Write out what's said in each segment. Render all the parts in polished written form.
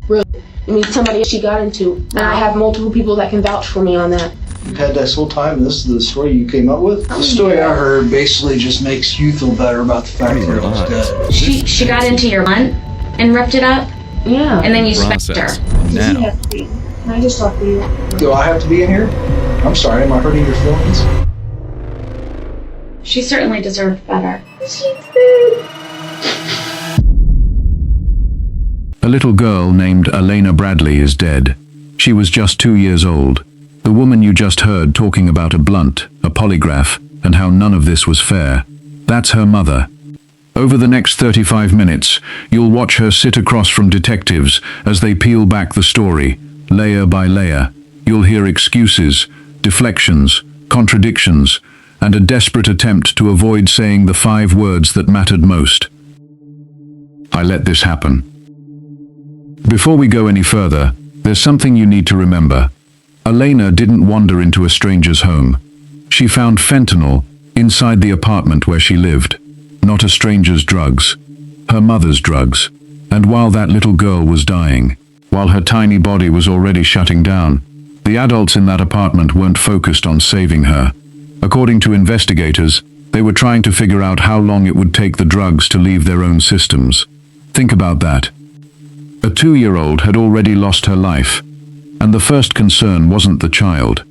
Really. I mean, somebody she got into. And I have multiple people that can vouch for me on that. You had this whole time, and this is the story you came up with? The story I heard basically just makes you feel better about the fact that I was dead. She got into your blunt and ripped it up? Yeah. And then you spanked her. Now. Can I just talk to you? Do I have to be in here? I'm sorry, am I hurting your feelings? She certainly deserved better. A little girl named Alayna Bradley is dead. She was just 2 years old. The woman you just heard talking about a blunt, a polygraph, and how none of this was fair. That's her mother. Over the next 35 minutes, you'll watch her sit across from detectives as they peel back the story, layer by layer. You'll hear excuses, deflections, contradictions, and a desperate attempt to avoid saying the 5 words that mattered most. I let this happen. Before we go any further, there's something you need to remember. Alayna didn't wander into a stranger's home. She found fentanyl inside the apartment where she lived. Not a stranger's drugs, her mother's drugs. And while that little girl was dying, while her tiny body was already shutting down, the adults in that apartment weren't focused on saving her. According to investigators, they were trying to figure out how long it would take the drugs to leave their own systems. Think about that. A 2-year-old had already lost her life, and the first concern wasn't the child.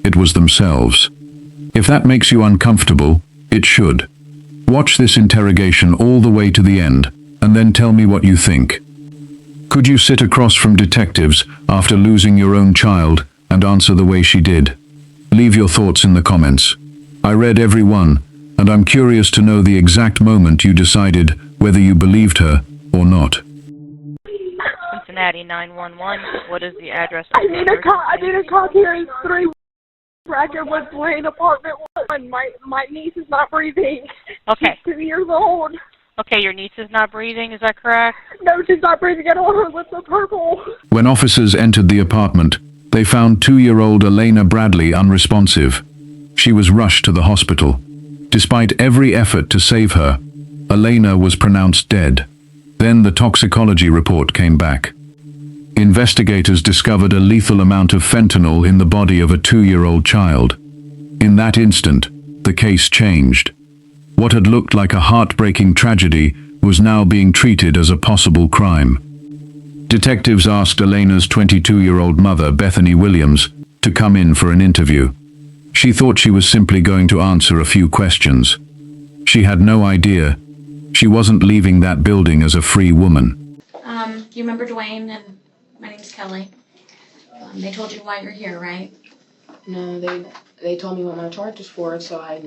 It was themselves. If that makes you uncomfortable, it should. Watch this interrogation all the way to the end, and then tell me what you think. Could you sit across from detectives after losing your own child and answer the way she did? Leave your thoughts in the comments. I read every one, and I'm curious to know the exact moment you decided whether you believed her or not. Cincinnati 911. What is the address? I need a cop here in 3 Brackenwood Lane, apartment 1. My niece is not breathing. Okay. She's 2 years old. Okay, your niece is not breathing, is that correct? No, she's not breathing at all. Her lips are purple. When officers entered the apartment, they found 2-year-old Alayna Bradley unresponsive. She was rushed to the hospital. Despite every effort to save her, Alayna was pronounced dead. Then the toxicology report came back. Investigators discovered a lethal amount of fentanyl in the body of a 2-year-old child. In that instant, the case changed. What had looked like a heartbreaking tragedy was now being treated as a possible crime. Detectives asked Alayna's 22-year-old mother, Bethany Williams, to come in for an interview. She thought she was simply going to answer a few questions. She had no idea. She wasn't leaving that building as a free woman. Do you remember Dwayne? And my name's Kelly. They told you why you're here, right? No, they told me what my charge was for, so I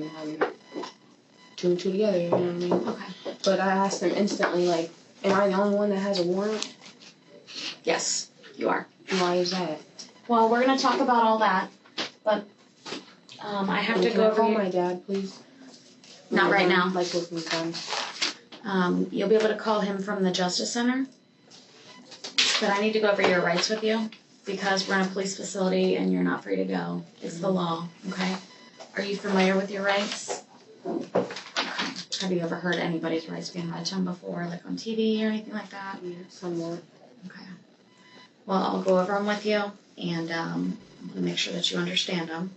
2 and 2 together, you know what I mean? Okay. But I asked them instantly, like, am I the only one that has a warrant? Yes, you are. Why is that? Well, we're going to talk about all that, but I have to Can go I over call your... my dad, please? Not right now. Like with my son. You'll be able to call him from the Justice Center, but I need to go over your rights with you because we're in a police facility and you're not free to go. It's the law, okay? Are you familiar with your rights? Okay. Have you ever heard anybody's rights being read to them before, like on TV or anything like that? Yeah, somewhat. Okay. Well, I'll go over them with you and I'm going to make sure that you understand them.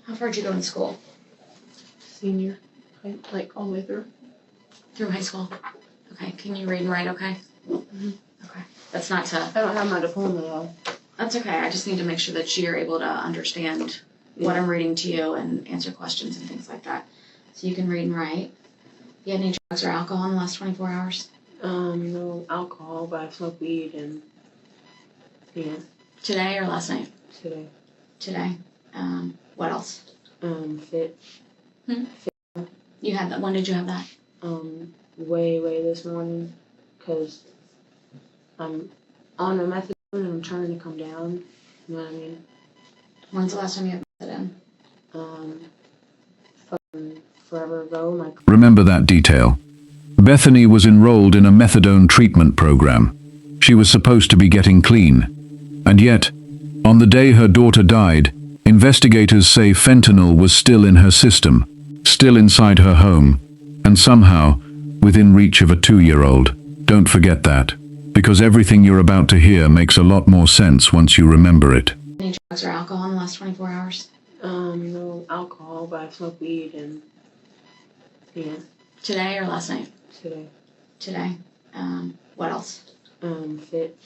How far did you go in school? Senior. Like all the way through. Through high school? Okay. Can you read and write okay? Mm-hmm. Okay. That's not to... I don't have my diploma though. That's okay. I just need to make sure that you're able to understand what I'm reading to you and answer questions and things like that. So you can read and write. You had any drugs or alcohol in the last 24 hours? No alcohol, but I smoke weed and yeah. Today or last night? Today. Today. What else? Fit. You had that. When did you have that? Way this morning, cause I'm on a methadone and I'm trying to come down. You know what I mean? When's the last time you had methadone? Fucking forever ago. Remember that detail. Bethany was enrolled in a methadone treatment program. She was supposed to be getting clean. And yet, on the day her daughter died, investigators say fentanyl was still in her system, still inside her home. And somehow, within reach of a 2-year-old. Don't forget that, because everything you're about to hear makes a lot more sense once you remember it. Any drugs or alcohol in the last 24 hours? No alcohol, but I smoke weed and, yeah, Today or last night? today. Today. What else? Fit.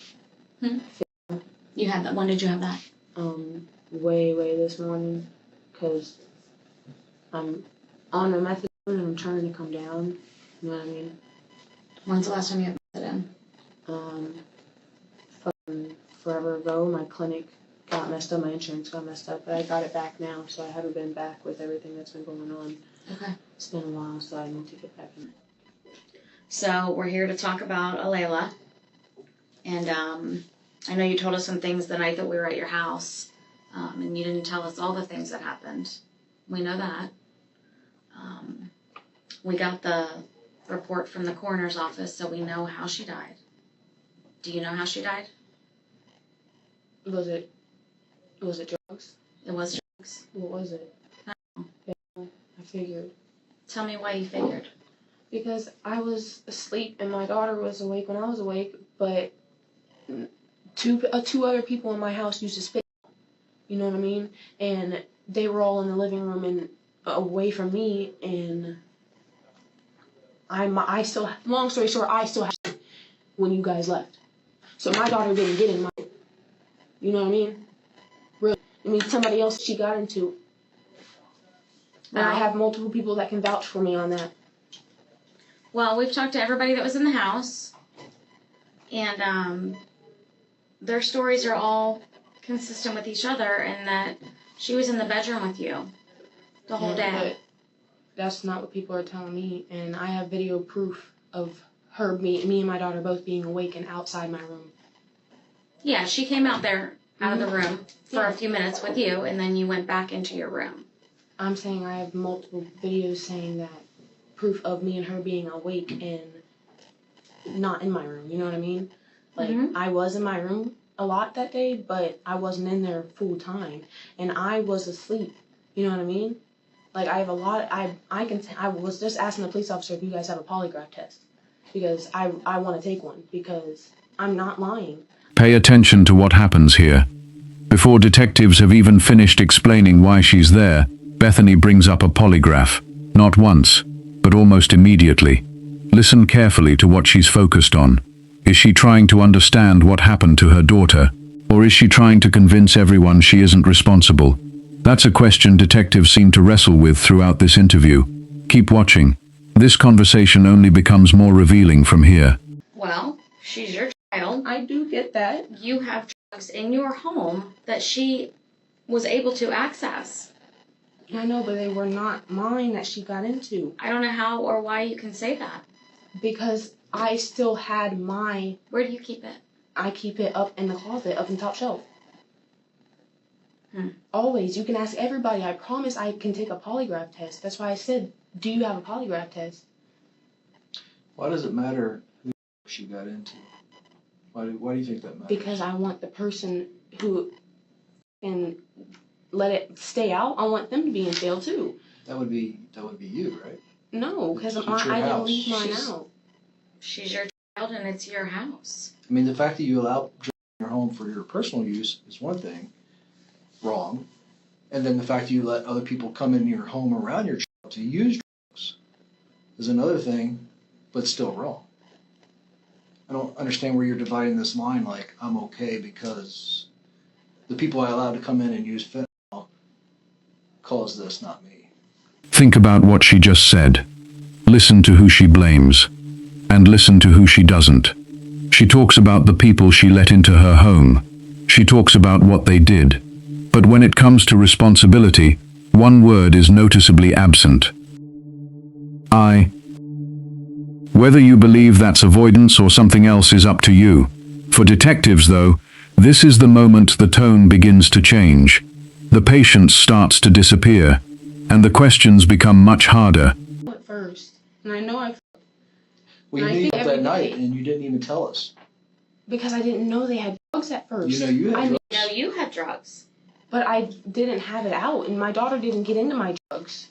You had that. When did you have that? Way this morning, because I'm on a methadone and I'm trying to come down, you know what I mean? When's the last time you had methadone? Fucking forever ago, my clinic got messed up, my insurance got messed up, but I got it back now, so I haven't been back with everything that's been going on. Okay. It's been a while, so I need to get back in. So we're here to talk about Alayna. And I know you told us some things the night that we were at your house, and you didn't tell us all the things that happened. We know that. We got the report from the coroner's office, so we know how she died. Do you know how she died? Was it drugs? It was drugs. What was it? I figured. Tell me why you figured. Because I was asleep and my daughter was awake when I was awake, but two other people in my house used to spit. You know what I mean? And they were all in the living room and away from me, and I still, long story short, I still had it when you guys left. So my daughter didn't get in my, you know what I mean? Really. I mean, somebody else she got into. And I have multiple people that can vouch for me on that. Well, we've talked to everybody that was in the house, and their stories are all consistent with each other, and that she was in the bedroom with you the whole day. But that's not what people are telling me, and I have video proof of her, me and my daughter both being awake and outside my room. Yeah, she came out there, out of the room, for a few minutes with you, and then you went back into your room. I'm saying I have multiple videos saying that, proof of me and her being awake and not in my room, you know what I mean? Like, I was in my room a lot that day, but I wasn't in there full time, and I was asleep, you know what I mean? Like, I have a lot, I was just asking the police officer if you guys have a polygraph test, because I want to take one, because I'm not lying. Pay attention to what happens here. Before detectives have even finished explaining why she's there, Bethany brings up a polygraph. Not once, but almost immediately. Listen carefully to what she's focused on. Is she trying to understand what happened to her daughter? Or is she trying to convince everyone she isn't responsible? That's a question detectives seem to wrestle with throughout this interview. Keep watching. This conversation only becomes more revealing from here. Well, she's your child. I do get that. You have drugs in your home that she was able to access. I know, but they were not mine that she got into. I don't know how or why you can say that. Because I still had my... Where do you keep it? I keep it up in the closet, up in the top shelf. Always. You can ask everybody. I promise I can take a polygraph test. That's why I said, do you have a polygraph test? Why does it matter who she got into? Why do you think that matters? Because I want the person who can let it stay out. I want them to be in jail too. That would be you, right? No, because It's I your didn't house. leave mine out. She's your child and it's your house. I mean, the fact that you allow drugs in your home for your personal use is one thing, wrong. And then the fact that you let other people come into your home around your child to use drugs is another thing, but still wrong. I don't understand where you're dividing this line like, I'm okay because the people I allowed to come in and use fentanyl caused this, not me. Think about what she just said. Listen to who she blames. And listen to who she doesn't. She talks about the people she let into her home. She talks about what they did. But when it comes to responsibility, one word is noticeably absent. Whether you believe that's avoidance or something else is up to you. For detectives, though, this is the moment the tone begins to change. The patience starts to disappear, and the questions become much harder. At first, and I know We knew you that night and you didn't even tell us. because I didn't know they had drugs at first. You know you had drugs. No, you had drugs. But I didn't have it out, and my daughter didn't get into my drugs.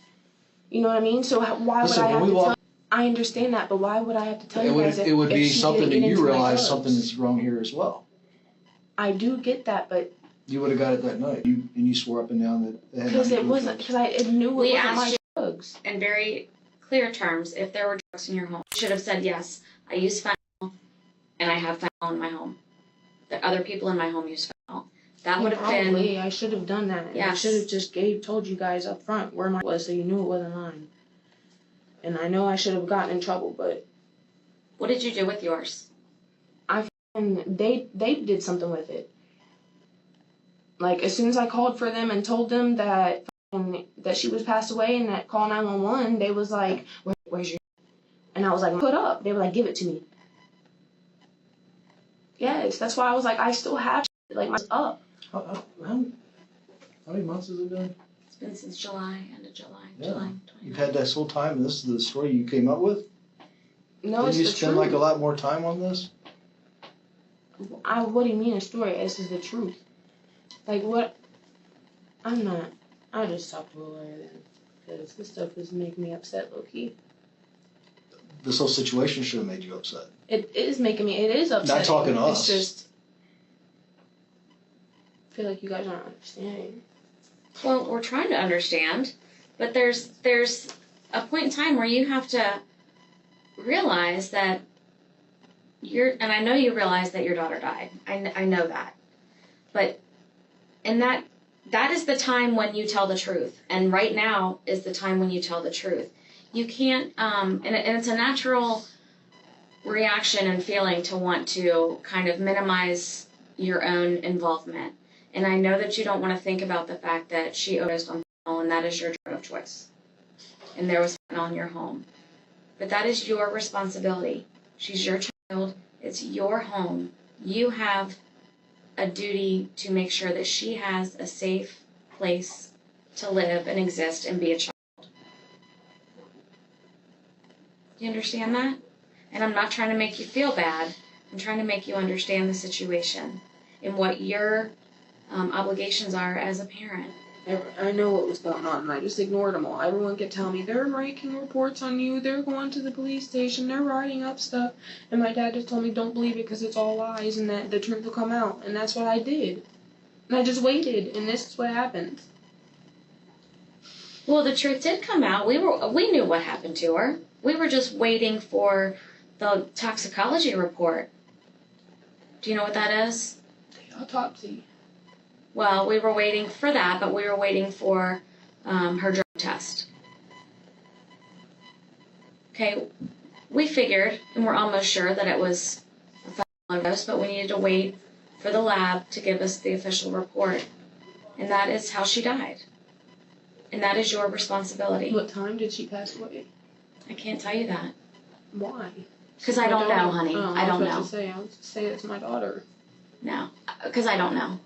You know what I mean? So why would I have to tell? I understand that, but why would I have to tell It you would, guys it would if be she something didn't that get you into my realize drugs? something is wrong here as well. I do get that, but You would have got it that night. You swore up and down that it had because nothing to it do with wasn't, drugs. because I knew it We wasn't my asked you drugs. in very clear terms if there were drugs in your home. You should have said, yes, I use fentanyl and I have fentanyl in my home. The other people in my home use fentanyl. That would have Probably, been, I should have done that. Yes. I should have just told you guys up front where mine was, so you knew it wasn't mine. And I know I should have gotten in trouble, but what did you do with yours? and they did something with it. Like, as soon as I called for them and told them that she was passed away and that call 911, they was like, where's your... And I was like, put up. They were like, give it to me. Yes, that's why I was like, I still have like my up. How many months has it been? It's been since July, end of July, Yeah. July You've 29th. had this whole time, and this is the story you came up with? No, Did it's you the spend truth. like a lot more time on this? What do you mean a story? This is the truth. Like what? I'm not. I just talked to a lawyer then, because this stuff is making me upset, low key. This whole situation should have made you upset. It is making me. It is upsetting. Not talking to us. It's just. I feel like you guys aren't understanding. Well, we're trying to understand, but there's a point in time where you have to realize that and I know you realize that your daughter died. I know that. But, and that is the time when you tell the truth. And right now is the time when you tell the truth. You can't, and it's a natural reaction and feeling to want to kind of minimize your own involvement. And I know that you don't want to think about the fact that she overdosed on fentanyl and that is your drug of choice. And there was fentanyl in your home. But that is your responsibility. She's your child. It's your home. You have a duty to make sure that she has a safe place to live and exist and be a child. You understand that? And I'm not trying to make you feel bad. I'm trying to make you understand the situation and what your obligations are as a parent. I know what was going on, and I just ignored them all. Everyone kept telling me, they're making reports on you, they're going to the police station, they're writing up stuff. And my dad just told me, don't believe it because it's all lies and that the truth will come out. And that's what I did. And I just waited, and this is what happened. Well, the truth did come out. We knew what happened to her. We were just waiting for the toxicology report. Do you know what that is? The autopsy. Well, we were waiting for that, but we were waiting for her drug test. Okay, we figured, and we're almost sure that it was a fentanyl overdose, but we needed to wait for the lab to give us the official report. And that is how she died. And that is your responsibility. What time did she pass away? I can't tell you that. Why? Because I don't know, honey. Oh, I don't was about know. to say, I was to say it's my daughter. No, because I don't know.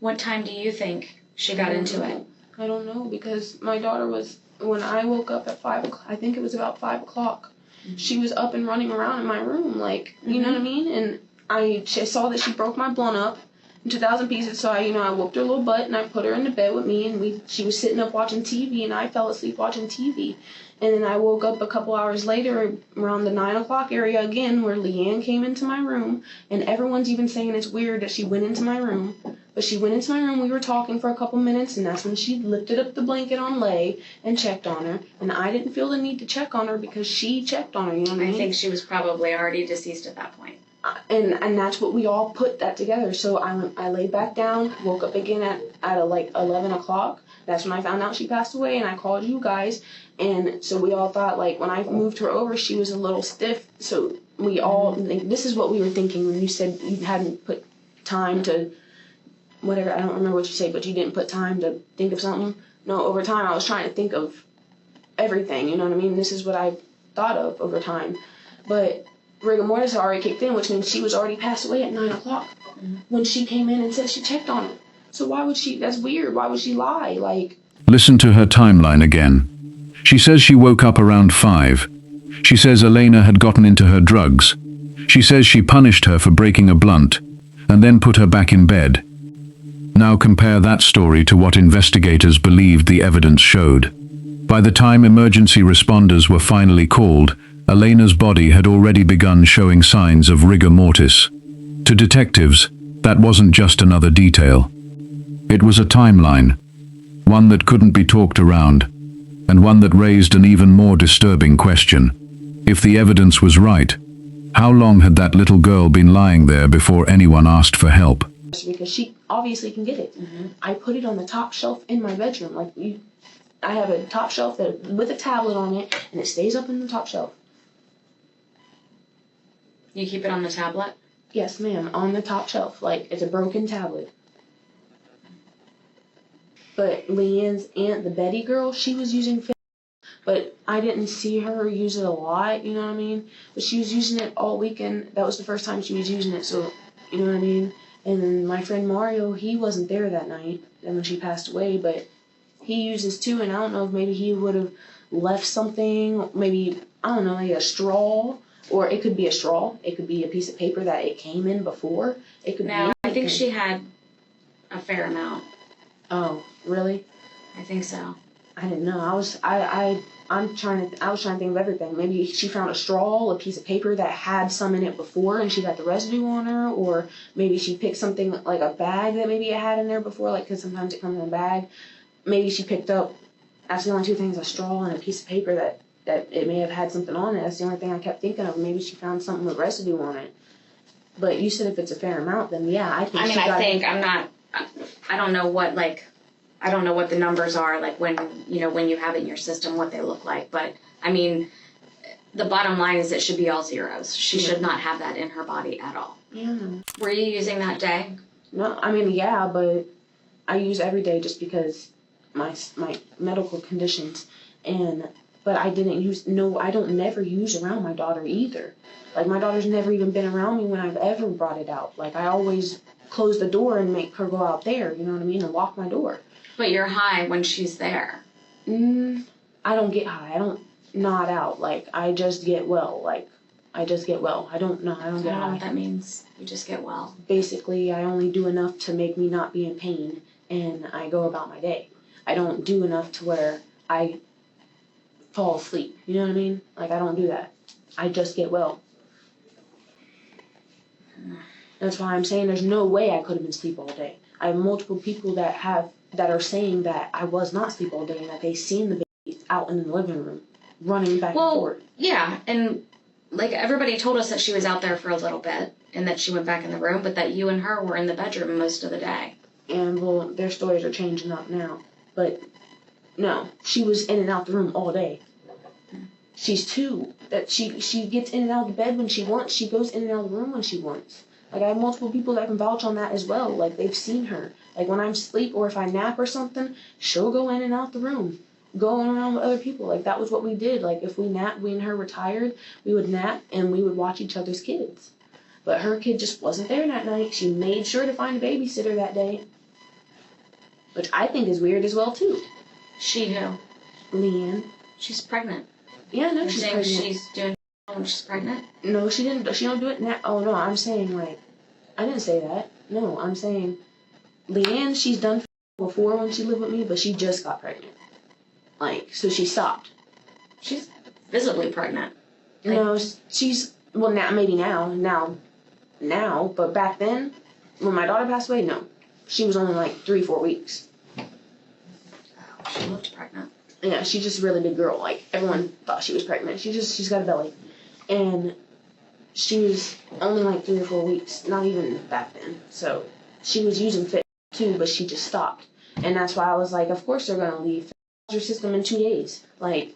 What time do you think she got into it? I don't know, because my daughter was, when I woke up at 5 o'clock, I think it was about 5 o'clock, she was up and running around in my room, like, you know what I mean? And I saw that she broke my blunt up into 1,000 pieces, so I whooped her little butt, and I put her in the bed with me, and she was sitting up watching TV, and I fell asleep watching TV. And then I woke up a couple hours later around the 9 o'clock area again, where Leanne came into my room, and everyone's even saying it's weird that she went into my room. But she went into my room, we were talking for a couple minutes, and that's when she lifted up the blanket on Lay and checked on her. And I didn't feel the need to check on her because she checked on her, you know what I mean? I think she was probably already deceased at that point. And that's what we all put that together. So I laid back down, woke up again at like 11 o'clock. That's when I found out she passed away, and I called you guys. And so we all thought, like, when I moved her over, she was a little stiff. So we all, this is what we were thinking when you said you hadn't put time to, whatever, I don't remember what you said, but you didn't put time to think of something. No, over time I was trying to think of everything, you know what I mean? This is what I thought of over time. But rigor mortis had already kicked in, which means she was already passed away at 9 o'clock when she came in and said she checked on her. So why would she, that's weird, why would she lie? Like, Listen to her timeline again. She says she woke up around 5. She says Alayna had gotten into her drugs. She says she punished her for breaking a blunt and then put her back in bed. Now compare that story to what investigators believed the evidence showed. By the time emergency responders were finally called, Alayna's body had already begun showing signs of rigor mortis. To detectives, that wasn't just another detail. It was a timeline, one that couldn't be talked around, and one that raised an even more disturbing question. If the evidence was right, how long had that little girl been lying there before anyone asked for help? Because she obviously can get it. I put it on the top shelf in my bedroom. I have a top shelf with a tablet on it, and it stays up in the top shelf. You keep it on the tablet? Yes, ma'am, on the top shelf. Like, it's a broken tablet. But Leanne's aunt, the Betty girl, she was using fentanyl, but I didn't see her use it a lot, you know what I mean? But she was using it all weekend. That was the first time she was using it, so, you know what I mean? And then my friend Mario, he wasn't there that night, and when she passed away, but he uses too, and I don't know if maybe he would have left something, maybe, I don't know, like a straw, or it could be a straw, it could be a piece of paper that it came in before, it could be anything. I think she had a fair amount. Oh, really? I think so. I didn't know. I was trying to think of everything. Maybe she found a straw, a piece of paper that had some in it before, and she got the residue on her, or maybe she picked something like a bag that maybe it had in there before, like, because sometimes it comes in a bag. Maybe she picked up. That's the only two things: a straw and a piece of paper that it may have had something on it. That's the only thing I kept thinking of. Maybe she found something with residue on it. But you said if it's a fair amount, then yeah, I think. I don't know what I don't know what the numbers are like when you have it in your system, what they look like. But I mean, the bottom line is it should be all zeros. She should not have that in her body at all. Yeah. Were you using that day? No, I mean, yeah, but I use every day just because my medical conditions, but I didn't use, no, I don't never use around my daughter either. Like, my daughter's never even been around me when I've ever brought it out. Like, I always close the door and make her go out there, you know what I mean, and lock my door. But you're high when she's there. I don't get high. I don't nod out. Like, I just get well. Like, I just get well. I don't get high. I don't know what that means. You just get well. Basically, I only do enough to make me not be in pain, and I go about my day. I don't do enough to where I fall asleep. You know what I mean? Like, I don't do that. I just get well. That's why I'm saying there's no way I could have been asleep all day. I have multiple people that are saying that I was not asleep all day and that they seen the baby out in the living room running back and forth. Yeah, and like everybody told us that she was out there for a little bit and that she went back in the room, but that you and her were in the bedroom most of the day. And well, their stories are changing up now. But no, she was in and out the room all day. She's 2. That she gets in and out of the bed when she wants. She goes in and out of the room when she wants. Like, I have multiple people that can vouch on that as well. Like, they've seen her. Like, when I'm asleep or if I nap or something, she'll go in and out the room, going around with other people. Like, that was what we did. Like, if we napped, we and her were tired, we would nap and we would watch each other's kids. But her kid just wasn't there that night. She made sure to find a babysitter that day. Which I think is weird as well, too. She who? Leanne. She's pregnant. Yeah, no, she's pregnant. She's doing when she's pregnant? No, she didn't. She don't do it now. Oh, no, I'm saying, like, I didn't say that. No, I'm saying Leanne, she's done before when she lived with me, but she just got pregnant. Like, so she stopped. She's visibly pregnant. Like, no, she's, well, now, maybe now, but back then, when my daughter passed away, no. She was only like 3-4 weeks. She looked pregnant. Yeah, she's just a really big girl. Like, everyone thought she was pregnant. She's got a belly. And she was only like 3 or 4 weeks, not even back then. So she was using Fit too, but she just stopped. And that's why I was like, of course they're going to leave your system in 2 days. Like,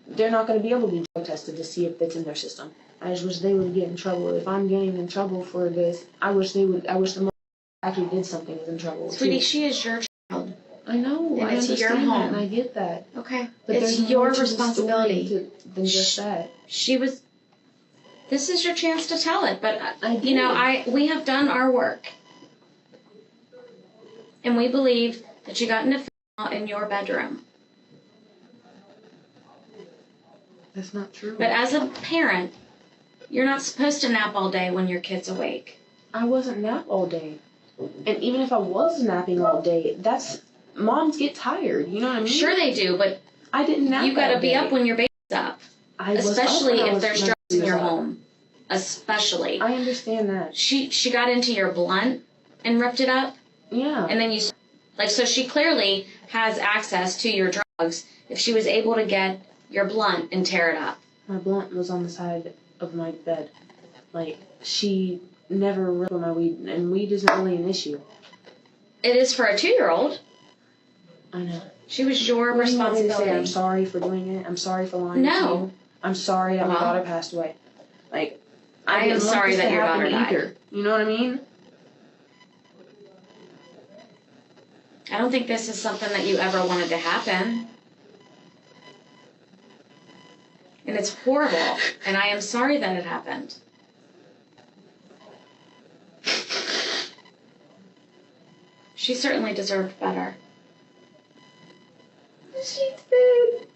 they're not going to be able to be drug tested to see if it's in their system. I just wish they would get in trouble. If I'm getting in trouble for this, I wish the mother actually did something is in trouble. Sweetie, too. she is your child. I know, and I it's your understand home. that, and I get that. Okay, But it's there's your more to the responsibility story than just that. This is your chance to tell it, but I you know, we have done our work, and we believe that you got into fentanyl in your bedroom. That's not true. But as a parent, you're not supposed to nap all day when your kid's awake. I wasn't nap all day. And even if I was napping all day, moms get tired, you know what I mean? Sure they do, but I didn't nap. You gotta that be day. up when your baby's up. I was up Especially when I if was- there's when drugs he in was your up. home. Especially. I understand that. She got into your blunt and ripped it up, Yeah. and then you, like, so she clearly has access to your drugs if she was able to get your blunt and tear it up. My blunt was on the side of my bed. Like, she never ripped my weed, and weed isn't really an issue. It is for a 2-year-old. I know. She was your What do you want me to say? responsibility. I'm sorry for doing it. I'm sorry for lying to No. you. I'm sorry that my Well, daughter passed away. Like, I am didn't want sorry this that to your happen daughter died. either. You know what I mean? I don't think this is something that you ever wanted to happen. And it's horrible, and I am sorry that it happened. She certainly deserved better. She did.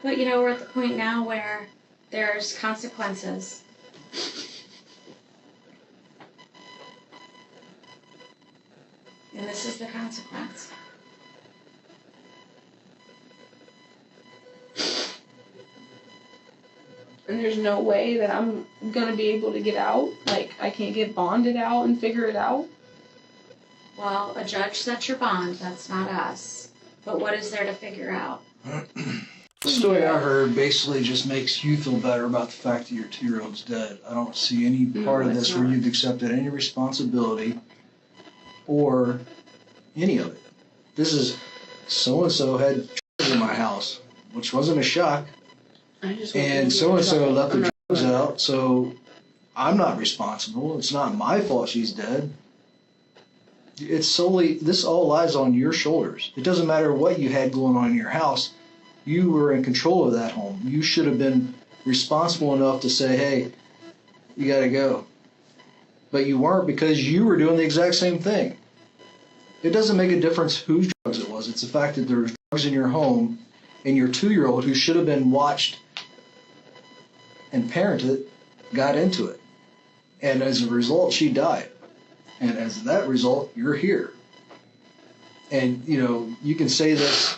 But you know, we're at the point now where there's consequences. And this is the consequence. And there's no way that I'm gonna be able to get out. Like, I can't get bonded out and figure it out. Well, a judge sets your bond, that's not us. But what is there to figure out? The story I heard basically just makes you feel better about the fact that your 2-year-old's dead. I don't see any part of it's this where not. you've accepted any responsibility or any of it. This is so-and-so had drugs in my house, which wasn't a shock, I just want them to and get so-and-so in trouble. left I'm the not drugs doing it. out, so I'm not responsible. It's not my fault she's dead. It's solely, this all lies on your shoulders. It doesn't matter what you had going on in your house. You were in control of that home. You should have been responsible enough to say, hey, you gotta go. But you weren't because you were doing the exact same thing. It doesn't make a difference whose drugs it was. It's the fact that there was drugs in your home and your 2-year-old who should have been watched and parented got into it. And as a result, she died. And as that result, you're here. And, you know, you can say this,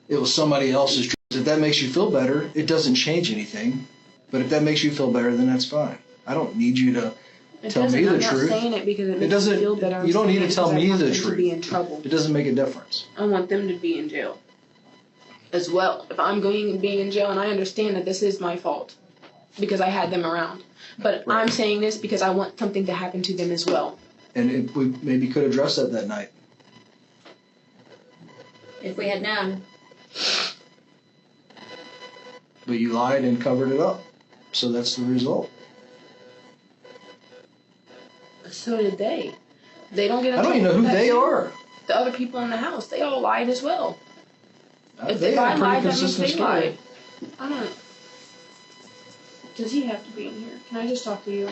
it was somebody else's drugs. If that makes you feel better, it doesn't change anything. But if that makes you feel better, then that's fine. I don't need you to It tell doesn't. me the I'm truth. not saying it because it makes doesn't- me feel better. I'm you don't need saying to it tell because I me want the them to truth. be in trouble. It doesn't make a difference. I want them to be in jail as well. If I'm going and being in jail, and I understand that this is my fault because I had them around, but Right. I'm saying this because I want something to happen to them as well. And if we maybe could address that night. If we had known. But you lied and covered it up. So that's the result. So did they. They don't get. I don't even know who that they too. are. The other people in the house, they all lied as well. If They I have a lied, pretty that means consistent they story. lied. I don't. Does he have to be in here? Can I just talk to you?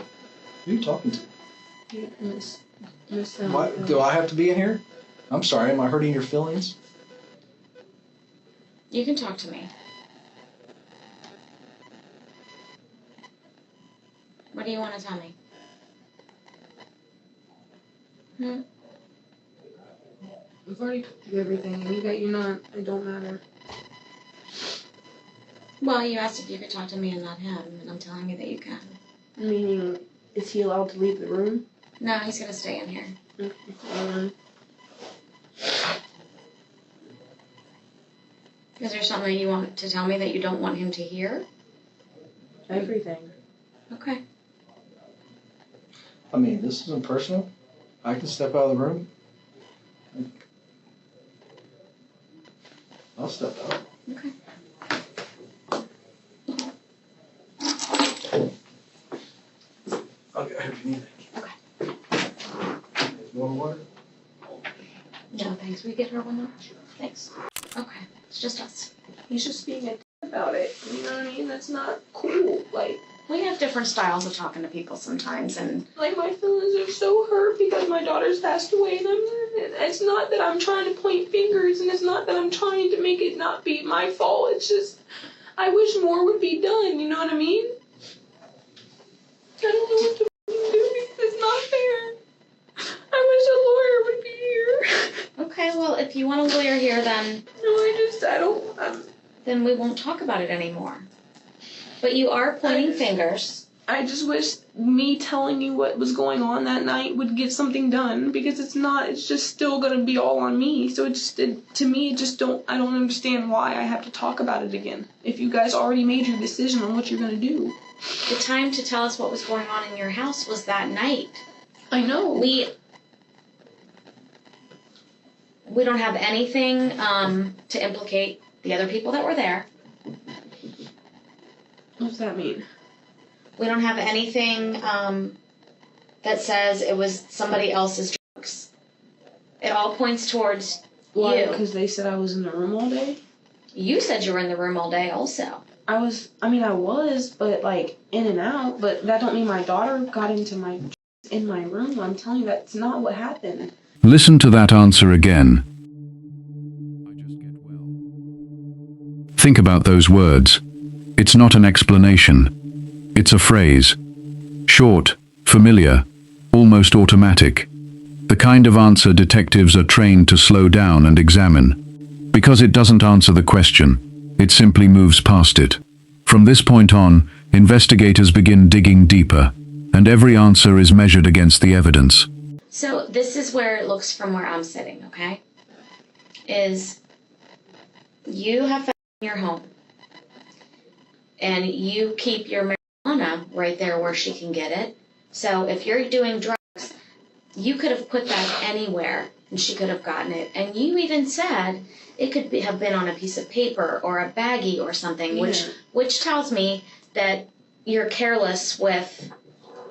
Who are you talking to? You, Miss. Why, do I have to be in here? I'm sorry, am I hurting your feelings? You can talk to me. What do you want to tell me? We've already told you everything, and you know it don't matter. Well, you asked if you could talk to me and not him, and I'm telling you that you can. Meaning, is he allowed to leave the room? No, he's gonna stay in here. Is there something that you want to tell me that you don't want him to hear? Everything. Okay. I mean, this isn't personal. I can step out of the room. I'll step out. Okay. I'll get if you need it. Okay. You want water? No, thanks. We get her one more? Thanks. Okay. It's just us. He's just being a d- about it. You know what I mean? That's not cool. We have different styles of talking to people sometimes, and Like my feelings are so hurt because my daughter's passed away, and it's not that I'm trying to point fingers, and it's not that I'm trying to make it not be my fault. It's just I wish more would be done. You know what I mean? I don't know what to do because it's not fair. I wish a lawyer would be here. Okay, well, if you want a lawyer here, then No, I don't. then we won't talk about it anymore. But you are pointing fingers. I just wish me telling you what was going on that night would get something done, because it's not. It's just still gonna be all on me. So to me, I don't understand why I have to talk about it again. If you guys already made your decision on what you're gonna do. The time to tell us what was going on in your house was that night. I know. We don't have anything to implicate the other people that were there. What does that mean? We don't have anything that says it was somebody else's drugs. It all points towards Why? you. Because they said I was in the room all day? You said you were in the room all day also. I was, but like in and out, but that don't mean my daughter got in my room. I'm telling you, that's not what happened. Listen to that answer again. Think about those words. It's not an explanation. It's a phrase. Short, familiar, almost automatic. The kind of answer detectives are trained to slow down and examine. Because it doesn't answer the question, it simply moves past it. From this point on, investigators begin digging deeper, and every answer is measured against the evidence. So this is where it looks from where I'm sitting, okay? Is you have found your home, and you keep your marijuana right there where she can get it. So if you're doing drugs, you could have put that anywhere, and she could have gotten it. And you even said it could have been on a piece of paper or a baggie or something, Yeah. which tells me that you're careless with.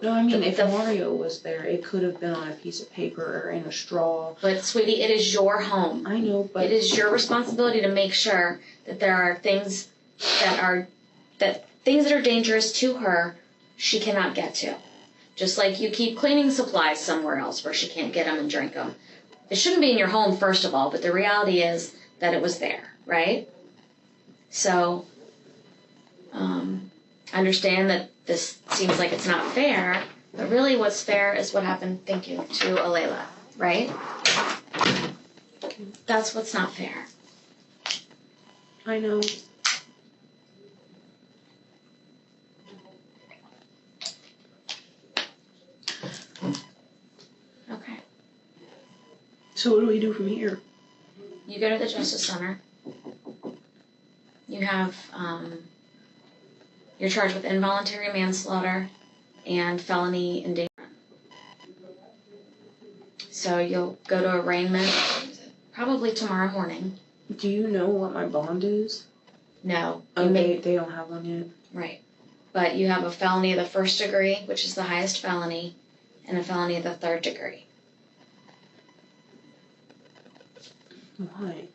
No, I mean, if Mario was there, it could have been on a piece of paper or in a straw. But sweetie, it is your home. I know, but It is your responsibility to make sure that there are things that are dangerous to her she cannot get to. Just like you keep cleaning supplies somewhere else where she can't get them and drink them. It shouldn't be in your home, first of all, but the reality is that it was there, right? So, I understand that this seems like it's not fair, but really what's fair is what happened, thank you, to Alayna, right? That's what's not fair. I know. Okay. So what do we do from here? You go to the Justice Center. You have, you're charged with involuntary manslaughter and felony endangerment. So you'll go to arraignment probably tomorrow morning. Do you know what my bond is? No. Oh, they don't have one yet. Right. But you have a felony of the first degree, which is the highest felony, and a felony of the third degree. Why?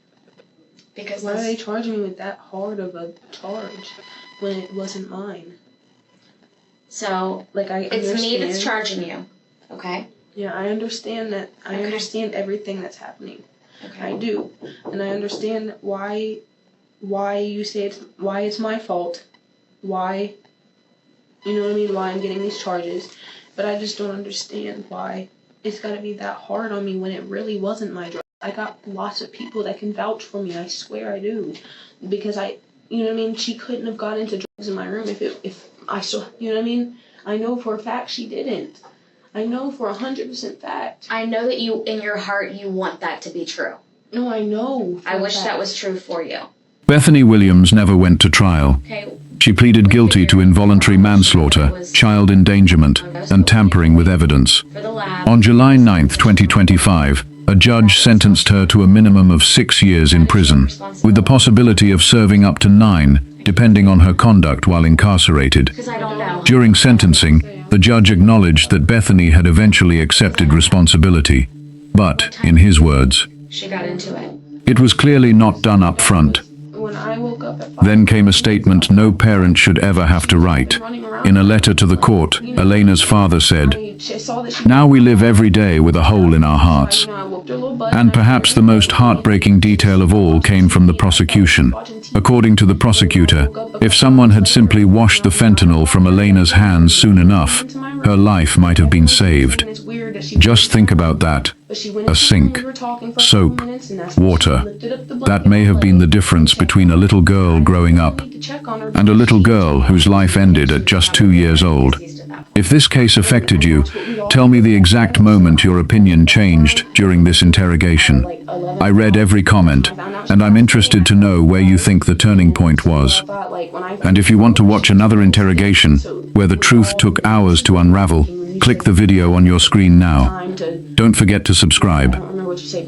Because Why are they charging me with that hard of a charge when it wasn't mine? So, Like, I it's understand. me that's charging you, okay? Yeah, I understand that. I Okay. understand everything that's happening. Okay. I do, and I understand why you say why it's my fault, why, you know what I mean, why I'm getting these charges, but I just don't understand why it's got to be that hard on me when it really wasn't my drug. I got lots of people that can vouch for me. I swear I do, because you know what I mean. She couldn't have got into drugs in my room if I saw, you know what I mean. I know for a fact she didn't. I know for 100% fact. I know that you, in your heart, you want that to be true. No, I know. For I a wish that fact. was true for you. Bethany Williams never went to trial. Okay. She pleaded guilty to involuntary manslaughter, child endangerment, and tampering with evidence. For the lab. On July 9, 2025, a judge sentenced her to a minimum of 6 years in prison, with the possibility of serving up to 9, depending on her conduct while incarcerated. Because I don't know. During sentencing, the judge acknowledged that Bethany had eventually accepted responsibility, but, in his words, She got into it. it was clearly not done up front. When I woke up at 5, Then came a statement no parent should ever have to write. In a letter to the court, Alayna's father said, I saw that she "Now we live every day with a hole in our hearts." I whooped her little butt. And perhaps the most heartbreaking detail of all came from the prosecution. According to the prosecutor, if someone had simply washed the fentanyl from Alayna's hands soon enough, her life might have been saved. Just think about that. A sink, soap, water. That may have been the difference between a little girl growing up and a little girl whose life ended at just 2 years old. If this case affected you, tell me the exact moment your opinion changed during this interrogation. I read every comment, and I'm interested to know where you think the turning point was. And if you want to watch another interrogation, where the truth took hours to unravel, click the video on your screen now. Don't forget to subscribe.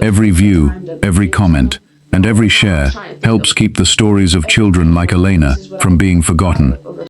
Every view, every comment, and every share helps keep the stories of children like Alayna from being forgotten.